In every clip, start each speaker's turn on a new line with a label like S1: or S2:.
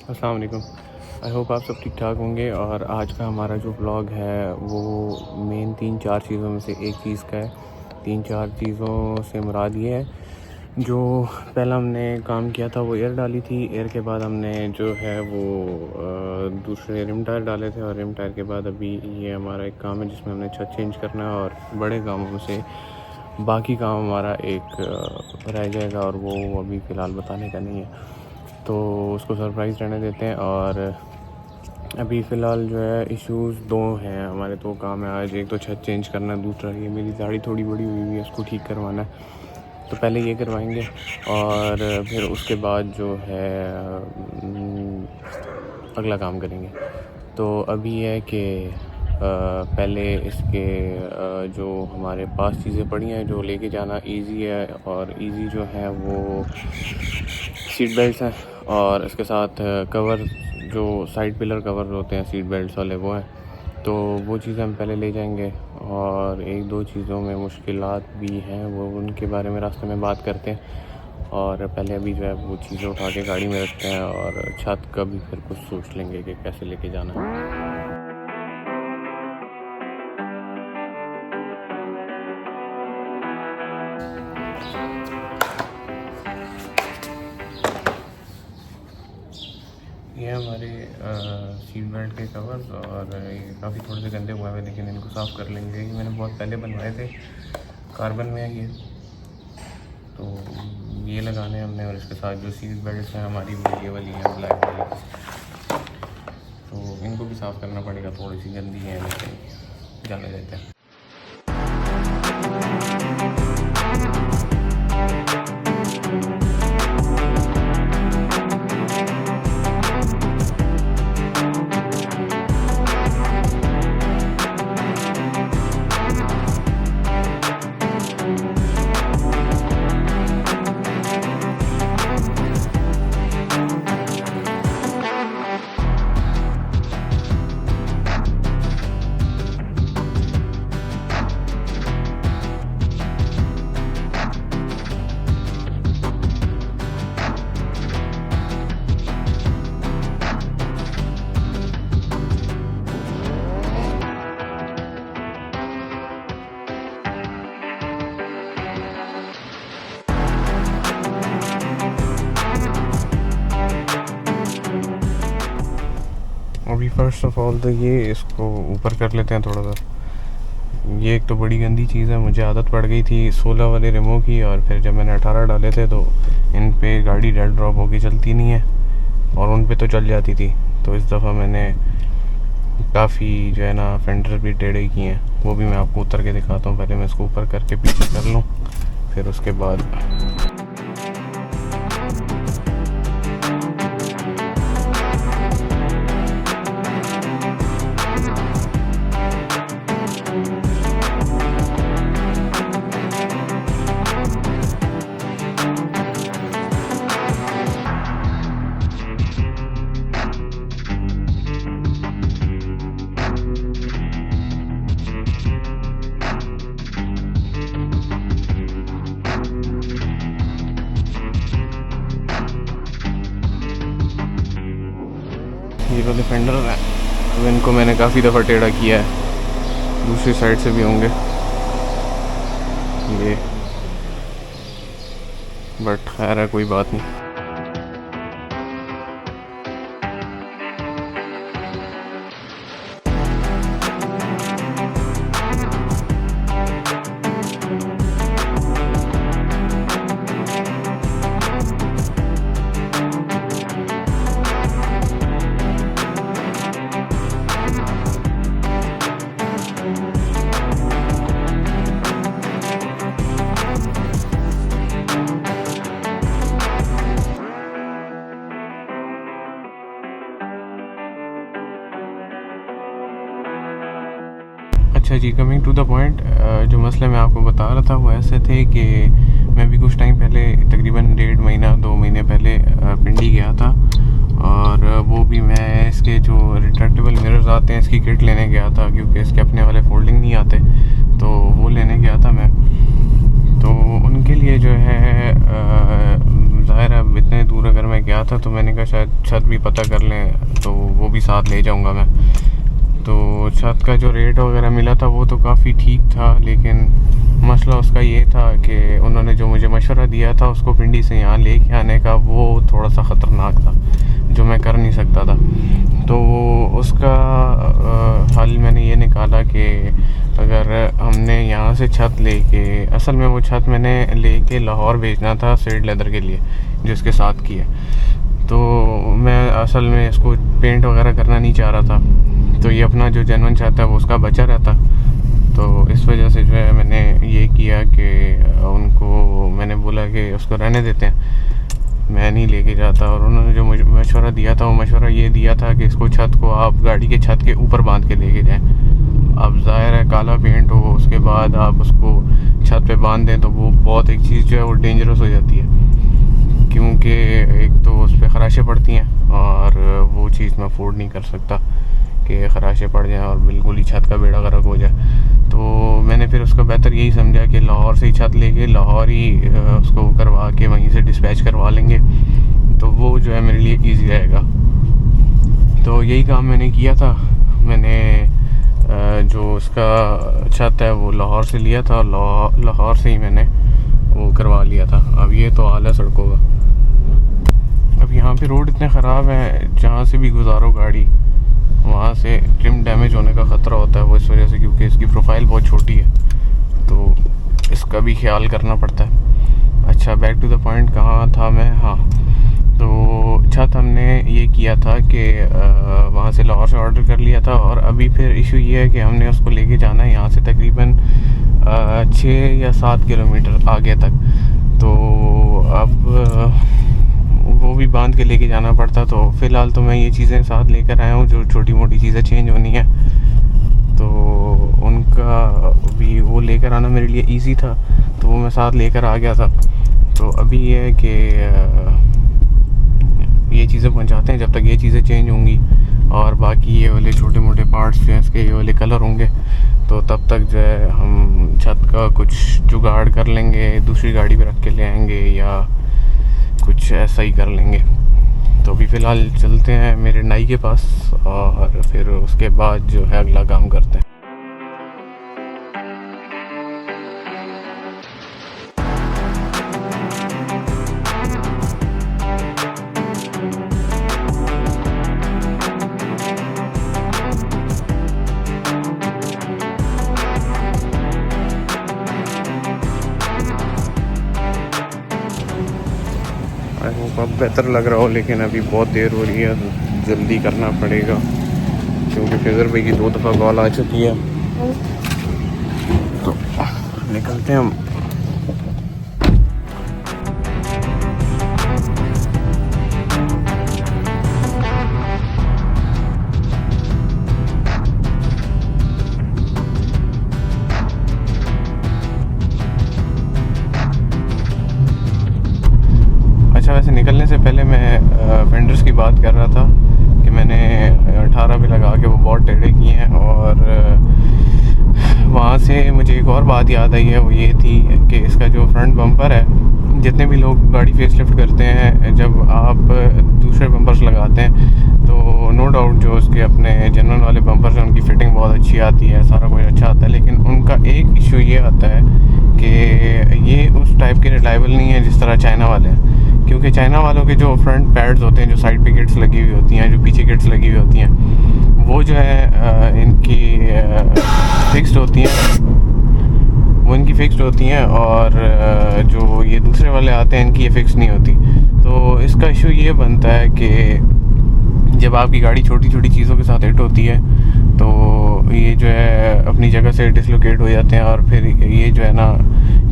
S1: अस्सलाम वालेकुम। I hope आप सब ठीक ठाक होंगे। और आज का हमारा जो व्लॉग है वो मेन 3-4 चीज़ों में से एक चीज़ का है। 3-4 चीज़ों से मुराद ये है, जो पहला हमने काम किया था वो एयर डाली थी। एयर के बाद हमने जो है वो दूसरे रिम टायर डाले थे, और रिम टायर के बाद अभी ये हमारा एक काम है जिसमें हमने छत चेंज करना है। और बड़े कामों से बाकी काम हमारा एक रह जाएगा, और वो अभी फ़िलहाल बताने का नहीं है, तो उसको सरप्राइज़ रहने देते हैं। और अभी फ़िलहाल जो है इश्यूज़ 2 हैं हमारे, 2 काम है आज। एक तो छत चेंज करना है, दूसरा ये मेरी दाढ़ी थोड़ी बड़ी हुई हुई है, उसको ठीक करवाना है। तो पहले ये करवाएंगे और फिर उसके बाद जो है अगला काम करेंगे। तो अभी है कि पहले इसके जो हमारे पास चीज़ें पड़ी हैं जो लेके जाना इजी है, और इजी जो है वो सीट बेल्ट्स हैं, और इसके साथ कवर जो साइड पिलर कवर होते हैं सीट बेल्ट्स वाले वो हैं। तो वो चीज़ें हम पहले ले जाएंगे, और 1-2 चीज़ों में मुश्किलात भी हैं, वो उनके बारे में रास्ते में बात करते हैं। और पहले अभी जो है वो चीज़ें उठा के गाड़ी में रखते हैं, और छत का भी फिर कुछ सोच लेंगे कि कैसे लेके जाना है। ये हमारे सीट बेल्ट के कवर्स, और ये काफ़ी थोड़े से गंदे हुए हैं, लेकिन इनको साफ़ कर लेंगे। ये मैंने बहुत पहले बनवाए थे, कार्बन में है ये। तो ये लगाने हैं हमने, और इसके साथ जो सीट बेल्ट हैं हमारी वो ये वाली है, ब्लैक वाली। तो इनको भी साफ़ करना पड़ेगा, थोड़ी सी गंदी है, लेकिन जाने देते हैं। अभी फ़र्स्ट ऑफ़ ऑल तो ये इसको ऊपर कर लेते हैं थोड़ा सा। ये एक तो बड़ी गंदी चीज़ है, मुझे आदत पड़ गई थी 16 वाले रिमो की, और फिर जब मैंने 18 डाले थे तो इन पे गाड़ी डेड ड्रॉप होके चलती नहीं है, और उन पे तो चल जाती थी। तो इस दफ़ा मैंने काफ़ी जो है ना फेंडर भी टेढ़े किए हैं, वो भी मैं आपको उतर के दिखाता हूँ। पहले मैं इसको ऊपर करके पीछे कर लूँ, फिर उसके बाद ये वाले फेंडर हैं। अब इनको मैंने काफ़ी दफ़ा टेढ़ा किया है, दूसरी साइड से भी होंगे ये, बट खैर है, कोई बात नहीं। अच्छा जी, कमिंग टू द पॉइंट, जो मसले मैं आपको बता रहा था वो ऐसे थे कि मैं भी कुछ टाइम पहले, तकरीबन 1.5 महीना 2 महीने पहले पिंडी गया था, और वो भी मैं इसके जो रिट्रैक्टेबल मिरर्स आते हैं इसकी किट लेने गया था, क्योंकि इसके अपने वाले फोल्डिंग नहीं आते, तो वो लेने गया था मैं। तो उनके लिए जो है अब ज़ाहिर है अब इतने दूर अगर मैं गया था तो मैंने कहा शायद छत भी पता कर लें, तो वो भी साथ ले जाऊंगा मैं। तो छत का जो रेट वगैरह मिला था वो तो काफ़ी ठीक था, लेकिन मसला उसका ये था कि उन्होंने जो मुझे मशवरा दिया था उसको पिंडी से यहाँ ले के आने का, वो थोड़ा सा ख़तरनाक था, जो मैं कर नहीं सकता था। तो उसका हल मैंने ये निकाला कि अगर हमने यहाँ से छत लेके, असल में वो छत मैंने लेके लाहौर भेजना था स्वेड लेदर के लिए जो इसके साथ की है, तो मैं असल में इसको पेंट वगैरह करना नहीं चाह रहा था, तो ये अपना जो जेन्युइन छत है वो उसका बचा रहता। तो इस वजह से जो है मैंने ये किया कि उनको मैंने बोला कि उसको रहने देते हैं, मैं नहीं लेके जाता। और उन्होंने जो मुझे मशवरा दिया था वो मशवरा ये दिया था कि इसको छत को आप गाड़ी के छत के ऊपर बांध के लेके जाएं। अब ज़ाहिर है काला पेंट हो, उसके बाद आप उसको छत पे बांध दें तो वो बहुत एक चीज़ जो है वो डेंजरस हो जाती है, क्योंकि एक तो उस पर खराशें पड़ती हैं और वो चीज़ मैं अफोर्ड नहीं कर सकता कि खराशें पड़ जाएं और बिल्कुल ही छत का बेड़ा गर्क हो जाए। तो मैंने फिर उसका बेहतर यही समझा कि लाहौर से ही छत लेके लाहौर ही उसको करवा के वहीं से डिस्पैच करवा लेंगे, तो वो जो है मेरे लिए ईजी रहेगा। तो यही काम मैंने किया था। मैंने जो उसका छत है वो लाहौर से लिया था और लाहौर से ही मैंने वो करवा लिया था। अब ये तो हाल है सड़कों का। अब यहाँ पे रोड इतने ख़राब हैं, जहाँ से भी गुजारो गाड़ी वहाँ से ट्रिम डैमेज होने का ख़तरा होता है, वो इस वजह से क्योंकि इसकी प्रोफाइल बहुत छोटी है, तो इसका भी ख्याल करना पड़ता है। अच्छा, बैक टू द पॉइंट, कहाँ था मैं? हाँ, तो छत हमने ये किया था कि वहाँ से लाहौर से ऑर्डर कर लिया था, और अभी फिर इशू ये है कि हमने उसको लेके जाना है यहाँ से तकरीबन 6 या 7 किलोमीटर आगे तक। तो अब वो भी बांध के लेके जाना पड़ता। तो फ़िलहाल तो मैं ये चीज़ें साथ लेकर आया हूँ, जो छोटी मोटी चीज़ें चेंज होनी है, तो उनका भी वो लेकर आना मेरे लिए इजी था, तो वो मैं साथ लेकर आ गया था। तो अभी ये है कि ये चीज़ें पहुँचाते हैं, जब तक ये चीज़ें चेंज होंगी और बाकी ये वाले छोटे मोटे पार्ट्स जो हैं इसके ये वाले कलर होंगे, तो तब तक जो है हम छत का कुछ जुगाड़ कर लेंगे, दूसरी गाड़ी पे रख के ले आएंगे या कुछ ऐसा ही कर लेंगे। तो अभी फ़िलहाल चलते हैं मेरे नाई के पास और फिर उसके बाद जो है अगला काम करते हैं। आई होप अब बेहतर लग रहा हो, लेकिन अभी बहुत देर हो रही है, जल्दी करना पड़ेगा क्योंकि फिज़र भाई की 2 दफ़ा कॉल आ चुकी है। तो निकलते हैं हम। अच्छा, वैसे निकलने से पहले मैं फेंडर्स की बात कर रहा था कि मैंने 18 पे लगा के वो बहुत टेढ़े किए हैं, और वहाँ से मुझे एक और बात याद आई है, वो ये थी कि इसका जो फ्रंट बम्पर है, जितने भी लोग गाड़ी फेसलिफ्ट करते हैं, जब आप दूसरे बम्पर्स लगाते हैं तो नो डाउट जो उसके अपने जनरल वाले बम्पर्स हैं उनकी फ़िटिंग बहुत अच्छी आती है, सारा कुछ अच्छा आता है, लेकिन उनका एक इशू ये आता है कि ये उस टाइप के रिलायबल नहीं है जिस तरह चाइना वाले हैं। क्योंकि चाइना वालों के जो फ्रंट पैड्स होते हैं, जो साइड पे किट्स लगी हुई होती हैं, जो पीछे किट्स लगी हुई होती हैं, वो जो है इनकी फिक्स्ड होती हैं, वो इनकी फिक्स्ड होती हैं, और जो ये दूसरे वाले आते हैं इनकी ये फिक्स नहीं होती। तो इसका इशू ये बनता है कि जब आपकी गाड़ी छोटी छोटी चीज़ों के साथ हिट होती है तो ये जो है अपनी जगह से डिसलोकेट हो जाते हैं, और फिर ये जो है ना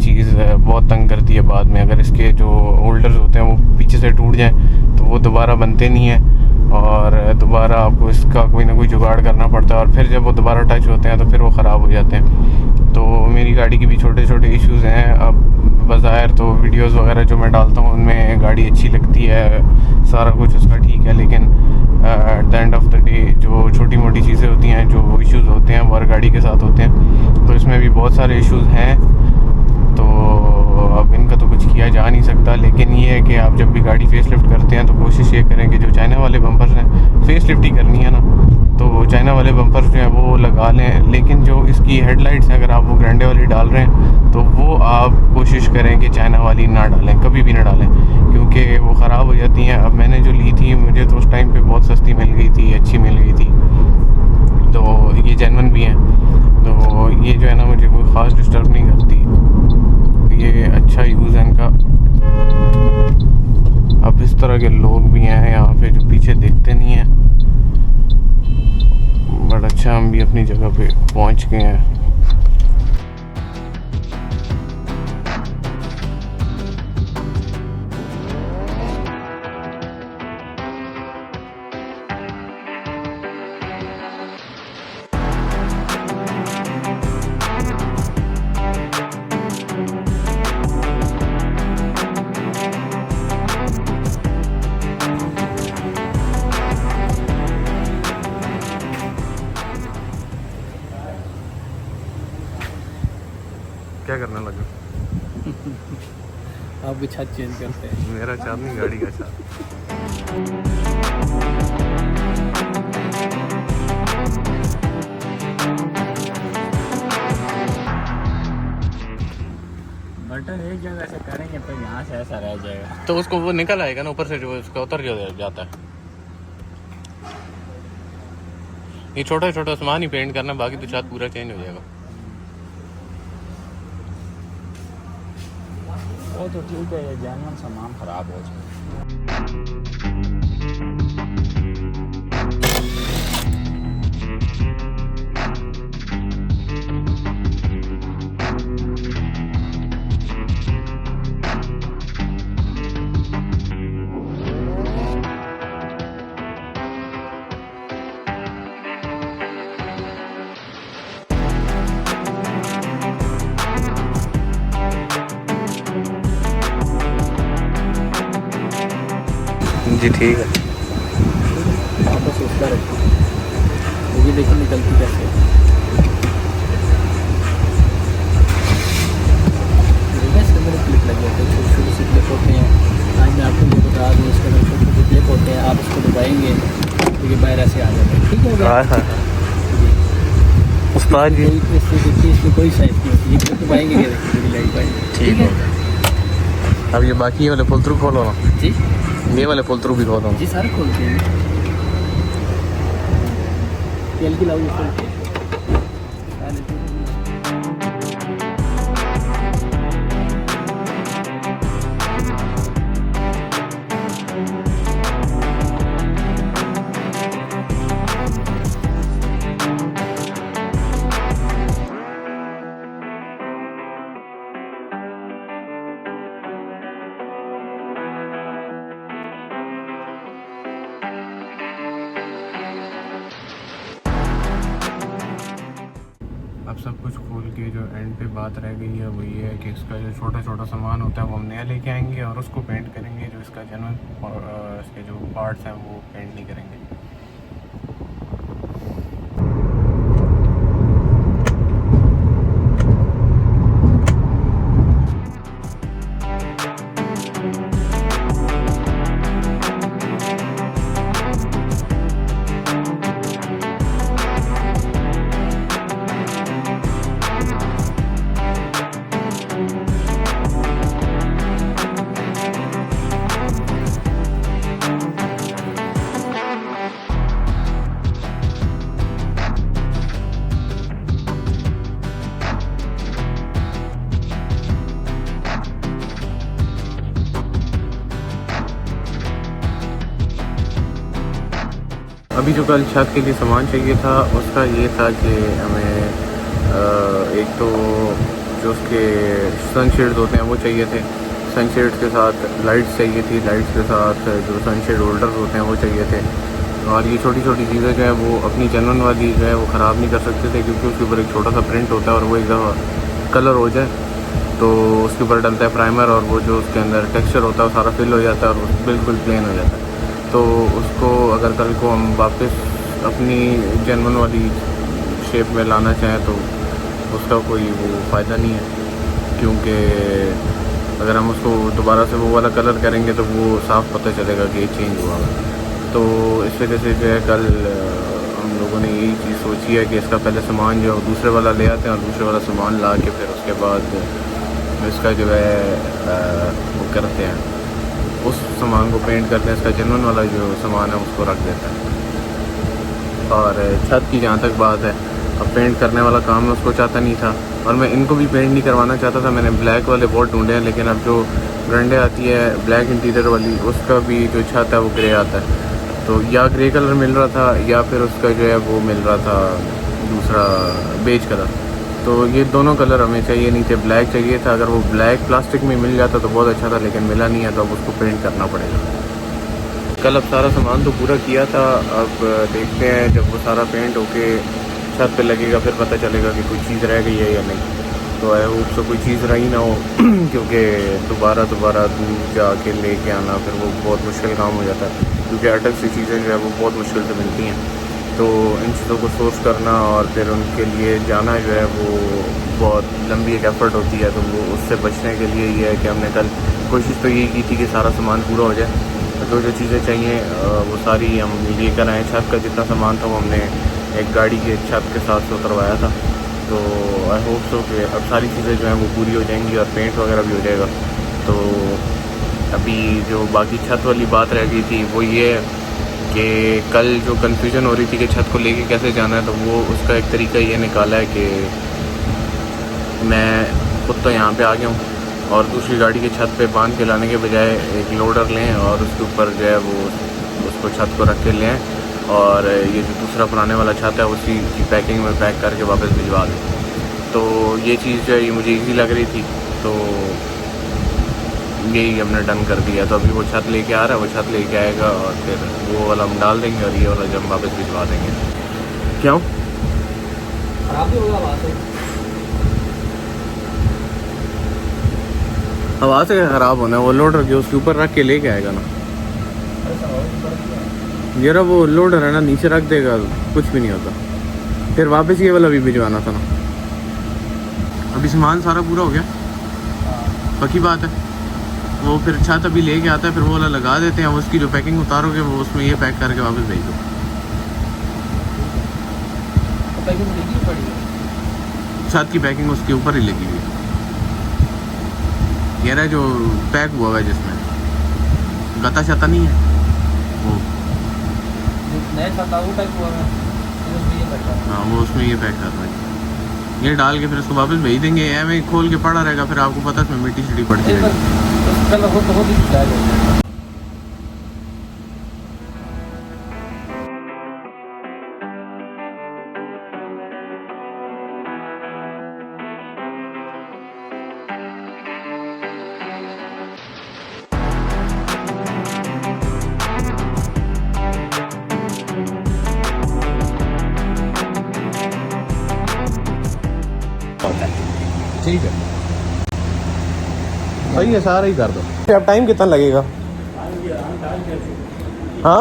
S1: चीज़ बहुत तंग करती है बाद में। अगर इसके जो होल्डर्स होते हैं वो पीछे से टूट जाएं तो वो दोबारा बनते नहीं हैं, और दोबारा आपको इसका कोई ना कोई जुगाड़ करना पड़ता है, और फिर जब वो दोबारा टच होते हैं तो फिर वो ख़राब हो जाते हैं। तो मेरी गाड़ी के भी छोटे छोटे इश्यूज़ हैं। अब बज़ाहिर तो वीडियोस वगैरह जो मैं डालता हूँ उनमें गाड़ी अच्छी लगती है, सारा कुछ उसका ठीक है, लेकिन at the end of the day जो छोटी मोटी चीज़ें होती हैं, जो इश्यूज़ होते हैं वो हर गाड़ी के साथ होते हैं। तो इसमें भी बहुत सारे इश्यूज़ हैं। तो अब इनका तो कुछ किया जा नहीं सकता। लेकिन ये है कि आप जब भी गाड़ी फेस लिफ्ट करते हैं तो कोशिश ये करें कि जो चाइना वाले बम्पर्स हैं, फेस लिफ्ट ही करनी है ना, तो चाइना वाले बम्पर्स जो हैं वो लगा लें। लेकिन जो इसकी हेडलाइट्स हैं, अगर आप वो ग्रैंडे वाली डाल रहे हैं तो वो आप कोशिश करें कि चाइना वाली ना डालें, कभी भी ना डालें, क्योंकि वो ख़राब हो जाती हैं। अब मैंने जो ली थी, मुझे तो उस टाइम पे बहुत सस्ती मिल गई थी, अच्छी मिल गई थी, तो ये जेन्युइन भी हैं। तो ये जो है ना मुझे कोई ख़ास डिस्टर्ब नहीं करती, ये अच्छा यूज़ है इनका। अब इस तरह के लोग भी हैं यहाँ पे जो पीछे देखते नहीं हैं, बट अच्छा हम भी अपनी जगह पे पहुँच गए हैं। क्या करने लगे?
S2: आप भी छत चेंज करते हैं।
S1: मेरा छत नहीं, गाड़ी का छत।
S2: बटन एक जगह से करेंगे तो यहाँ से ऐसा रह जाएगा,
S1: तो उसको वो निकल आएगा ना ऊपर से, जो उसका उतर जो जाता है। ये छोटा छोटा सामान ही पेंट करना, बाकी तो छत पूरा चेंज हो जाएगा।
S2: वो तो ठीक है, ये जेन्युइन सामान ख़राब हो जाए।
S1: जी ठीक है।
S2: वापस उसका रखो, ये देखो निकलती कैसे। इसके अंदर क्लिप लगे होते हैं, छोटे छोटे से क्लिप होते हैं। आज मैं आपको ये बता दूँ, इसके अंदर छोटे छोटे क्लिप होते हैं, आप इसको दबाएंगे तो ये बाहर ऐसे आ जाता है। ठीक है
S1: हाँ उस्ताद जी,
S2: इसमें कोई साइज नहीं होती, ये क्लिप दबाएंगे ये देखिए। ठीक है,
S1: अब ये बाकी वाले पुल थ्रू खोलो ना
S2: जी,
S1: ये वाले पुल थ्रू भी खोलो
S2: जी, सारे खोलते हैं। तेल की लाओ खोलते हैं।
S1: अब सब कुछ खोल के जो एंड पे बात रह गई है वो ये है कि इसका जो छोटा छोटा सामान होता है वो हम नया लेके आएंगे और उसको पेंट करेंगे। जो इसका जेन्युइन इसके जो पार्ट्स हैं वो पेंट नहीं करेंगे। अभी जो कल छत के लिए सामान चाहिए था उसका ये था कि हमें एक तो जो उसके सनशेड्स होते हैं वो चाहिए थे, सनशेड्स के साथ लाइट्स चाहिए थी, लाइट्स के साथ जो सनशेड होल्डर्स होते हैं वो चाहिए थे। और ये छोटी छोटी चीज़ें जो है वो अपनी जेन्युइन वाली जो है वो ख़राब नहीं कर सकते थे, क्योंकि उसके ऊपर एक छोटा सा प्रिंट होता है और वो एक दफ़ा कलर हो जाए तो उसके ऊपर डलता है प्राइमर और वो जो उसके अंदर टेक्सचर होता है वो सारा फिल हो जाता है और वो बिल्कुल प्लेन हो जाता है। तो उसको अगर कल को हम वापस अपनी जेन्युइन वाली शेप में लाना चाहें तो उसका कोई वो फ़ायदा नहीं है। क्योंकि अगर हम उसको दोबारा से वो वाला कलर करेंगे तो वो साफ़ पता चलेगा कि चेंज हुआ है। तो इस वजह से जो है कल हम लोगों ने यही चीज़ सोची है कि इसका पहले सामान जो है दूसरे वाला ले आते हैं और दूसरे वाला सामान ला के फिर उसके बाद इसका जो है वो करते हैं, उस सामान को पेंट करते हैं, इसका जेन्युइन वाला जो सामान है उसको रख देते हैं। और छत की जहाँ तक बात है, अब पेंट करने वाला काम मैं उसको चाहता नहीं था और मैं इनको भी पेंट नहीं करवाना चाहता था। मैंने ब्लैक वाले बहुत ढूंढे हैं, लेकिन अब जो ब्रांडें आती है ब्लैक इंटीरियर वाली, उसका भी जो छत है वो ग्रे आता है। तो या ग्रे कलर मिल रहा था या फिर उसका जो है वो मिल रहा था दूसरा बेज कलर। तो ये दोनों कलर हमें चाहिए नहीं थे, ब्लैक चाहिए था। अगर वो ब्लैक प्लास्टिक में मिल जाता तो बहुत अच्छा था, लेकिन मिला नहीं है, तो अब उसको पेंट करना पड़ेगा। कल अब सारा सामान तो पूरा किया था, अब देखते हैं जब वो सारा पेंट होके छत पे लगेगा फिर पता चलेगा कि कोई चीज़ रह गई है या नहीं। तो आई होप सो कोई चीज़ रही ना हो क्योंकि दोबारा दूर जाके लेके आना फिर वो बहुत मुश्किल काम हो जाता है, क्योंकि अटक सी चीज़ें जो है वो बहुत मुश्किल से मिलती हैं। तो इन चीज़ों को सोर्स करना और फिर उनके लिए जाना जो है वो बहुत लंबी एक एफ़र्ट होती है। तो वो उससे बचने के लिए ये है कि हमने कल कोशिश तो यही की थी कि सारा सामान पूरा हो जाए, जो जो चीज़ें चाहिए वो सारी हम लेकर आए। छत का जितना सामान था वो हमने एक गाड़ी के छत के साथ से उतरवाया था। तो आई होप सो कि अब सारी चीज़ें जो हैं वो पूरी हो जाएंगी और पेंट वगैरह भी हो जाएगा। तो अभी जो बाकी छत वाली बात रह गई थी वो ये है कि कल जो कन्फ्यूजन हो रही थी कि छत को लेके कैसे जाना है, तो वो उसका एक तरीका ये निकाला है कि मैं खुद तो यहाँ पे आ गया हूँ और दूसरी गाड़ी के छत पे बांध के लाने के बजाय एक लोडर लें और उसके ऊपर जो है वो उसको छत को रख के लें और ये जो दूसरा पुराने वाला छत है उसी की पैकिंग में पैक करके वापस भिजवा दें। तो ये चीज़ जो है ये मुझे ईजी लग रही थी, तो यही हमने डन कर दिया। तो अभी वो छत लेके आ रहा है, वो छत लेके आएगा और फिर वो वाला हम डाल देंगे और ये वाला जब वापस भिजवा देंगे। क्यों
S2: खराब भी होगा वहाँ से?
S1: हवा से ख़राब होना है, वो लोडर के उसके ऊपर रख के लेके आएगा ना। जरा वो लोडर है ना नीचे रख देगा, कुछ भी नहीं होता। फिर वापस ये वाला भी भिजवाना था ना। अभी सामान सारा पूरा हो गया, पक्की बात है। वो फिर छत अभी लेके आता है, फिर वो वाला लगा देते हैं। उसकी जो पैकिंग उतारोगे वो उसमें ये पैक करके वापस भेज दो। छत की पैकिंग उसके ऊपर ही लगी हुई है, ये रहा जो पैक हुआ है जिसमें गता शता नहीं है वो
S2: नया छत वो पैक हुआ है,
S1: हाँ वो उसमें ये पैक कर रहा है। ये डाल के फिर उसको वापस भेज देंगे। में खोल के पड़ा रहेगा, फिर आपको पता है इसमें मिट्टी छिटी पड़ती रहेगी। ठीक है, सही है, सारा ही कर दो। अब टाइम कितना लगेगा? हाँ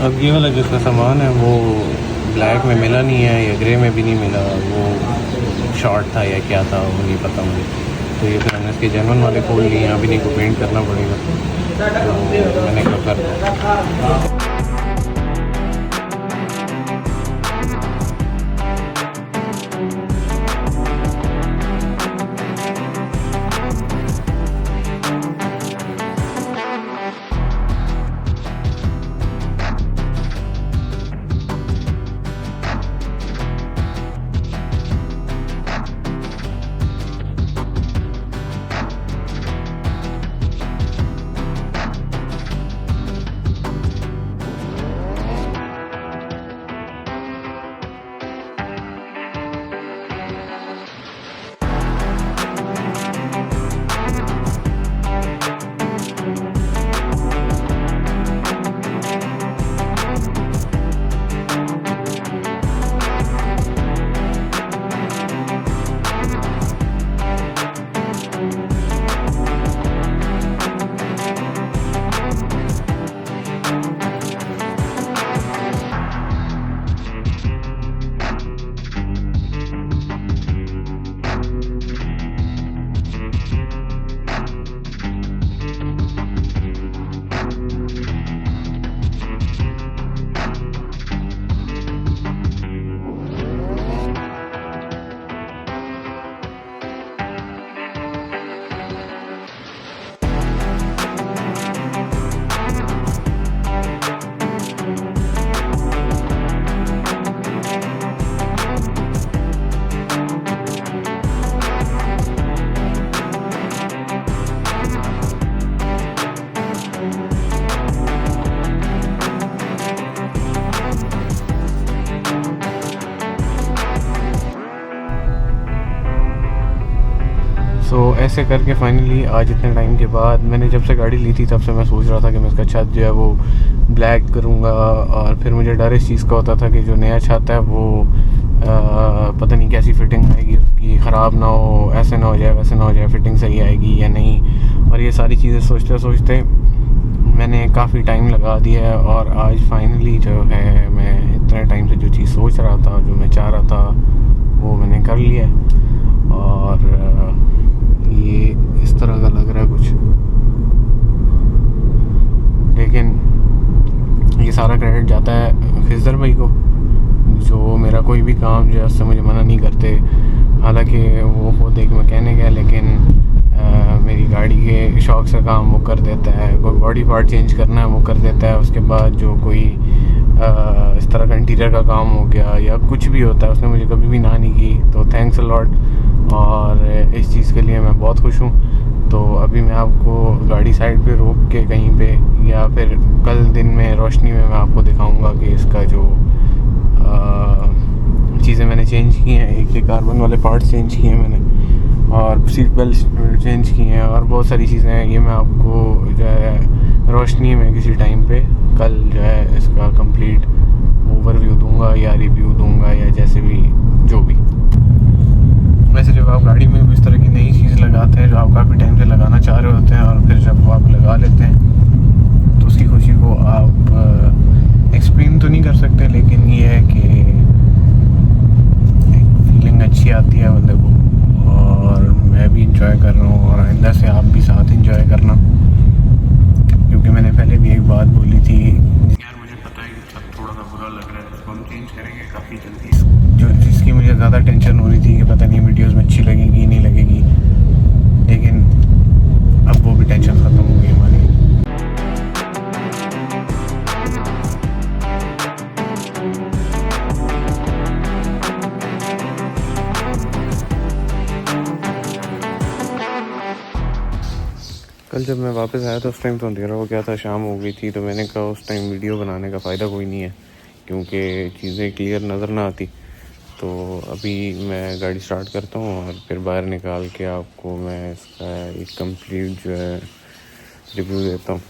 S1: अब ये वाला जिसका सामान है वो ब्लैक में मिला नहीं है या ग्रे में भी नहीं मिला, वो शॉर्ट था या क्या था वो नहीं पता मुझे। तो ये फिर हमने इसके जेन्युइन वाले खोल लिए, यहाँ भी नहीं को पेंट करना पड़ेगा। तो मैंने कहा कर दो। सो ऐसे करके फाइनली आज इतने टाइम के बाद, मैंने जब से गाड़ी ली थी तब से मैं सोच रहा था कि मैं इसका छत जो है वो ब्लैक करूँगा, और फिर मुझे डर इस चीज़ का होता था कि जो नया छत है वो पता नहीं कैसी फिटिंग आएगी उसकी, ख़राब ना हो, ऐसे ना हो जाए वैसे ना हो जाए, फिटिंग सही आएगी या नहीं। और ये सारी चीज़ें सोचते सोचते मैंने काफ़ी टाइम लगा दिया है, और आज फाइनली जो है मैं इतने टाइम से जो चीज़ सोच रहा था, जो मैं चाह रहा था, वो मैंने कर लिया है। और ये इस तरह का लग रहा है कुछ, लेकिन ये सारा क्रेडिट जाता है खिज़र भाई को, जो मेरा कोई भी काम जो है उससे मुझे मना नहीं करते। हालांकि वो खुद एक मैकेनिक है, लेकिन मेरी गाड़ी के शौक से काम वो कर देता है। कोई बॉडी पार्ट चेंज करना है वो कर देता है, उसके बाद जो कोई इस तरह का इंटीरियर का काम हो गया या कुछ भी होता है, उसने मुझे कभी भी ना नहीं की। तो थैंक्स अ लॉट, और इस चीज़ के लिए मैं बहुत खुश हूँ। तो अभी मैं आपको गाड़ी साइड पे रोक के कहीं पे, या फिर कल दिन में रोशनी में मैं आपको दिखाऊंगा कि इसका जो चीज़ें मैंने चेंज की हैं, एक ये कार्बन वाले पार्ट्स चेंज किए हैं मैंने, और सीट बेल्ट चेंज किए हैं, और बहुत सारी चीज़ें हैं। ये मैं आपको जो है रोशनी में किसी टाइम पे कल जो है इसका कंप्लीट ओवरव्यू दूंगा, या रिव्यू दूंगा, या जैसे भी जो भी। वैसे जब आप गाड़ी में इस तरह की नई चीज़ लगाते हैं जो आप काफ़ी टाइम से लगाना चाह रहे होते हैं, और फिर जब आप लगा लेते हैं तो उसकी खुशी को आप एक्सप्लेन तो नहीं कर सकते, लेकिन ये है कि फीलिंग अच्छी आती है बंदे को, और मैं भी इंजॉय कर रहा हूँ, और आइंदा से आप भी साथ इंजॉय करना। क्योंकि मैंने पहले भी एक बात बोली थी, यार मुझे पता है सब थोड़ा सा बुरा लग रहा है, इसको हम चेंज करेंगे काफ़ी जल्दी। जो जिसकी मुझे ज़्यादा टेंशन हो रही थी कि पता नहीं वीडियोस में अच्छी लगेगी नहीं लगेगी, लेकिन अब वो भी टेंशन ख़त्म हो गई हमारी। कल जब मैं वापस आया तो उस टाइम तो अंधेरा हो गया था, शाम हो गई थी। तो मैंने कहा उस टाइम वीडियो बनाने का फ़ायदा कोई नहीं है, क्योंकि चीज़ें क्लियर नज़र ना आती। तो अभी मैं गाड़ी स्टार्ट करता हूँ, और फिर बाहर निकाल के आपको मैं इसका एक कंप्लीट जो है रिव्यू देता हूँ।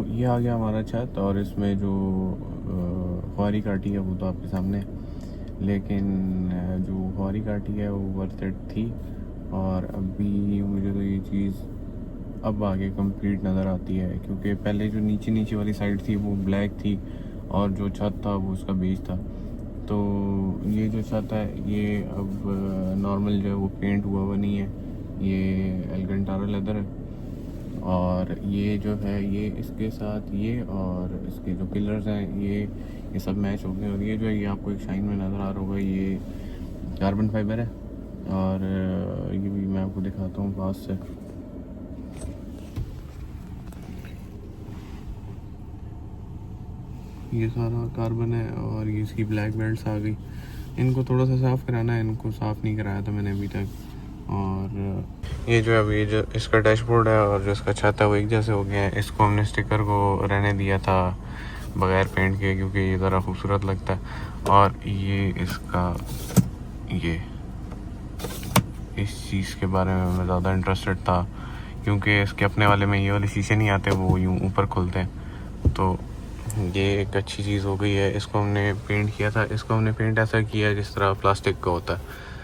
S1: ये आ गया हमारा छत, और इसमें जो ख्वारी काटी है वो तो आपके सामने, लेकिन जो ख्वारी काटी है वो वर्थ इट थी। और अभी मुझे तो ये चीज़ अब आगे कंप्लीट नज़र आती है, क्योंकि पहले जो नीचे वाली साइड थी वो ब्लैक थी, और जो छत था वो उसका बेज था। तो ये जो छत है ये अब नॉर्मल जो है वो पेंट हुआ नहीं है, ये एल्कंटारा लेदर है। और ये जो है ये इसके साथ ये और इसके जो पिलर्स हैं ये सब मैच हो गए। और ये जो है ये आपको एक शाइन में नज़र आ रहा होगा, ये कार्बन फाइबर है। और ये भी मैं आपको दिखाता हूँ पास से। ये सारा कार्बन है, और ये इसकी ब्लैक बेल्ट्स आ गई। इनको थोड़ा सा साफ़ कराना है, इनको साफ़ नहीं कराया था मैंने अभी तक। और ये जो है अभी जो इसका डैशबोर्ड है और जो इसका छत है वो एक जैसे हो गया है। इसको हमने स्टिकर को रहने दिया था बगैर पेंट के, क्योंकि ये ज़रा खूबसूरत लगता है। और ये इसका ये इस चीज़ के बारे में मैं ज़्यादा इंटरेस्टेड था, क्योंकि इसके अपने वाले में ये वाले शीशे नहीं आते, वो यूँ ऊपर खुलते हैं। तो ये एक अच्छी चीज़ हो गई है। इसको हमने पेंट किया था, इसको हमने पेंट ऐसा किया जिस तरह प्लास्टिक का होता है,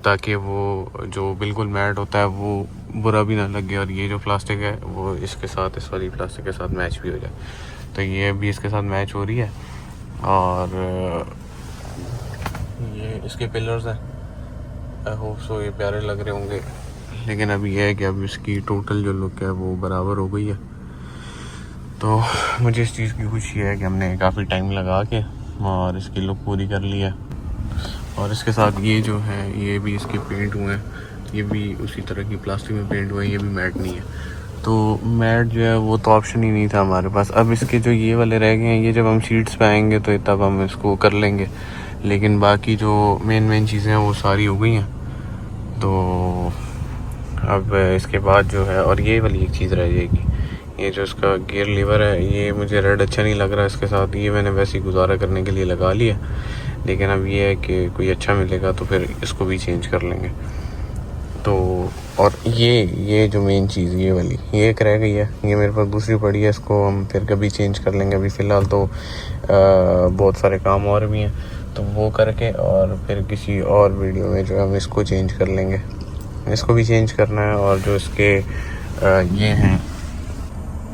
S1: ताकि वो जो बिल्कुल मैट होता है वो बुरा भी ना लगे, और ये जो प्लास्टिक है वो इसके साथ, इस वाली प्लास्टिक के साथ मैच भी हो जाए। तो ये भी इसके साथ मैच हो रही है। और ये इसके पिलर्स हैं, आई होप सो ये प्यारे लग रहे होंगे। लेकिन अभी ये है कि अब इसकी टोटल जो लुक है वो बराबर हो गई है। तो मुझे इस चीज़ की खुशी है कि हमने काफ़ी टाइम लगा के और इसकी लुक पूरी कर ली है। और इसके साथ ये जो है ये भी इसके पेंट हुए हैं, ये भी उसी तरह की प्लास्टिक में पेंट हुए हैं, ये भी मैट नहीं है। तो मैट जो है वो तो ऑप्शन ही नहीं था हमारे पास। अब इसके जो ये वाले रह गए हैं, ये जब हम सीट्स पे आएंगे तो तब हम इसको कर लेंगे, लेकिन बाकी जो मेन चीज़ें हैं वो सारी हो गई हैं। तो अब इसके बाद जो है, और ये वाली एक चीज़ रह जाएगी, ये जो इसका गियर लीवर है, ये मुझे रेड अच्छा नहीं लग रहा इसके साथ, ये मैंने वैसे ही गुजारा करने के लिए लगा लिया, लेकिन अब ये है कि कोई अच्छा मिलेगा तो फिर इसको भी चेंज कर लेंगे। तो और ये जो मेन चीज़ ये वाली, ये एक रह गई है, ये मेरे पास दूसरी पड़ी है, इसको हम फिर कभी चेंज कर लेंगे। अभी फ़िलहाल तो बहुत सारे काम और भी हैं, तो वो करके और फिर किसी और वीडियो में जो हम इसको चेंज कर लेंगे। इसको भी चेंज करना है। और जो इसके ये हैं,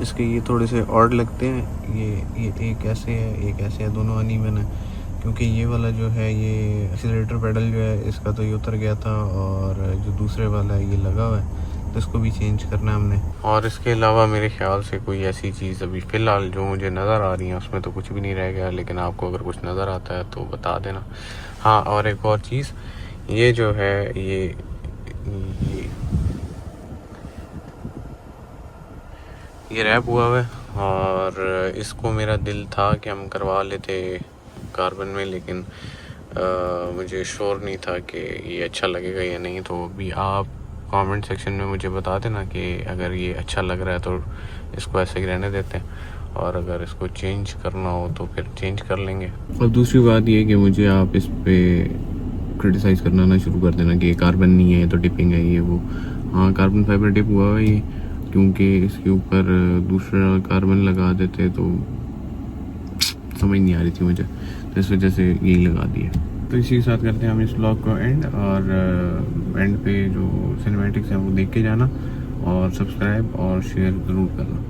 S1: इसके ये थोड़े से ऑड लगते हैं, ये एक ऐसे है एक ऐसे है, दोनों अनइवन है, क्योंकि ये वाला जो है ये एक्सीलरेटर पेडल जो है इसका तो ये उतर गया था, और जो दूसरे वाला है ये लगा हुआ है, तो इसको भी चेंज करना है हमने। और इसके अलावा मेरे ख्याल से कोई ऐसी चीज़ अभी फ़िलहाल जो मुझे नज़र आ रही है उसमें तो कुछ भी नहीं रह गया, लेकिन आपको अगर कुछ नज़र आता है तो बता देना। हाँ, और एक और चीज़, ये जो है ये रैप हुआ है, और इसको मेरा दिल था कि हम करवा लेते कार्बन में, लेकिन मुझे श्योर नहीं था कि ये अच्छा लगेगा या नहीं। तो अभी आप कमेंट सेक्शन में मुझे बता देना कि अगर ये अच्छा लग रहा है तो इसको ऐसे ही रहने देते हैं, और अगर इसको चेंज करना हो तो फिर चेंज कर लेंगे। अब दूसरी बात ये कि मुझे आप इस पे क्रिटिसाइज़ करना ना शुरू कर देना कि कार्बन नहीं है तो डिपिंग है ये वो। हाँ, कार्बन फाइबर डिप हुआ है ये, क्योंकि इसके ऊपर दूसरा कार्बन लगा देते तो समझ नहीं आ रही थी मुझे, तो इस वजह से यही लगा दिया। तो इसी के साथ करते हैं हम इस ब्लॉग को एंड, और एंड पे जो सिनेमैटिक्स हैं वो देख के जाना, और सब्सक्राइब और शेयर ज़रूर करना।